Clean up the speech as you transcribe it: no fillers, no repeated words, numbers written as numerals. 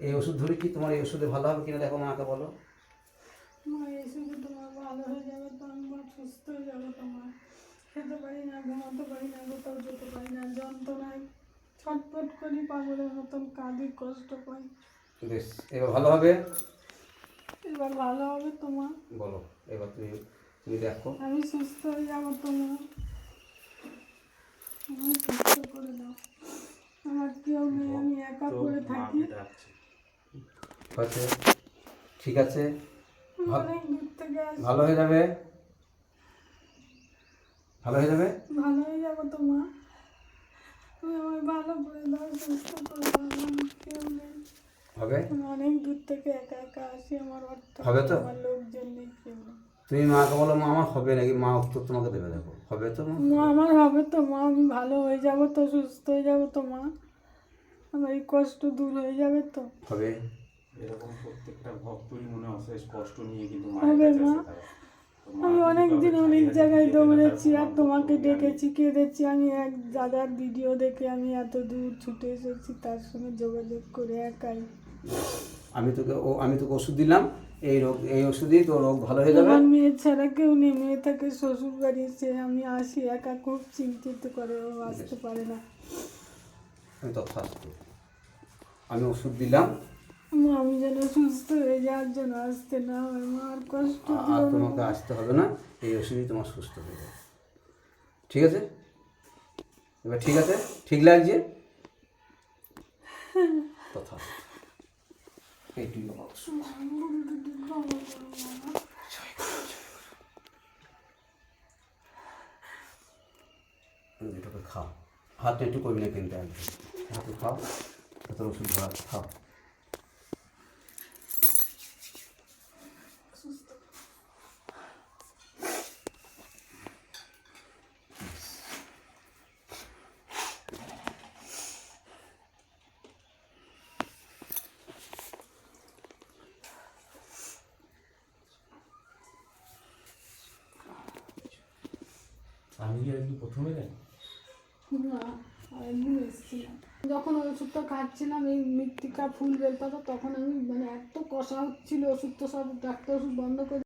এই ওষুধ ধরে কি তোমার এই ওষুধে ভালো হবে কিনা দেখো, মাকে বলো। মা এই শুধু তোমার ভালো হয়ে যাবে তো আমি মা সুস্থ হয়ে যাবো। তোমার খেতে পারি না, ঘুমাতে পারি না, কোথাও যেতে পারি না, যন্ত্রণায় ছটফট করি, পাগলের মতন কাঁদি, কষ্ট পাই। বেশ, এবার ভালো হবে। এবার ভালো হবে তোমার। বলো এবার তুমি তুমি দেখো। আমি সুস্থ হয়ে যাবো তোমার। আমার সুস্থ করে দাও। আমার কেউ নেই, আমি একা করে থাকি। হচ্ছে ঠিক আছে, অনেক দূর থেকে আসি। ভালো হয়ে যাবে, ভালো হয়ে যাবে, ভালো হয়ে যাবো তোমার। তুমি আমায় ভালো করে দাও, সুস্থ করে দাও। আমার কেউ নেই, হবে, আমি অনেক দূর থেকে একা একা আসি। আমার অর্থ হবে তো? আমার লোকজন নেই, কেউ নেই। তুমি মাকে বলো মা আমার হবে নাকি, মা উত্তর তোমাকে দেবে, দেখো হবে তো মা? মা আমার হবে তো মা, আমি ভালো হয়ে যাবো তো, সুস্থ হয়ে যাবো তো মা। আমার এই কষ্ট দূর হয়ে যাবে তো। হবে, এরকম প্রত্যেকটা ভক্তই মনে অশেষ কষ্ট নিয়ে কিন্তু হবে মায়ের কাছে মা। আসে তারা। তো মা আমি কিন্তু অনেক কাউকে দিন খালি অনেক হাতে জায়গায় ফিরিয়ে দেয় না, তার দৌড়েছি, আর প্রমাণ তোমাকে করতে হবে। ডেকেছি, কেঁদেছি। আমি এক দাদার ভিডিও দেখে আমি এত দূর ছুটে এসেছি, তার সঙ্গে যোগাযোগ করে একাই। আমি তোকে ওষুধ দিলাম, এই রোগ এই ওষুধেই তোর রোগ ভালো হয়ে যাবে। আমার মেয়ে ছাড়া কেউ নেই, মেয়ে থাকে শ্বশুর বাড়ি, সে আমি আসি একা, খুব চিন্তিত করে, ও আসতে পারে না। আমি তথাস্তু, আমি ওষুধ দিলাম, মা আমি যেন সুস্থ হয়ে যাওয়ার জন্য আসতে না হয়, মা আর কষ্ট আর দিও না। তোমাকে আসতে হবে না, এই ওষুধই তোমার সুস্থ হয়ে যাবে। ঠিক আছে, এবার ঠিক আছে, ঠিক লাগছে? তথাস্তু, এইটুকু আমার ওষুধ। এটাকে খাও, হাতে একটু করবি না কিন্তু একদম, হাতে খাও, তোর ওষুধ ধরা খাও। আমি কি একদিন প্রথমে যাই? না, আরেকদিন এসেছিলাম, যখন ওই ওষুধটা খাচ্ছিলাম, এই মৃত্তিকা ফুল বেলপাতা, তখন আমি মানে এত কষা হচ্ছিল, ওষুধ তো সব ডাক্তার ওষুধ বন্ধ করে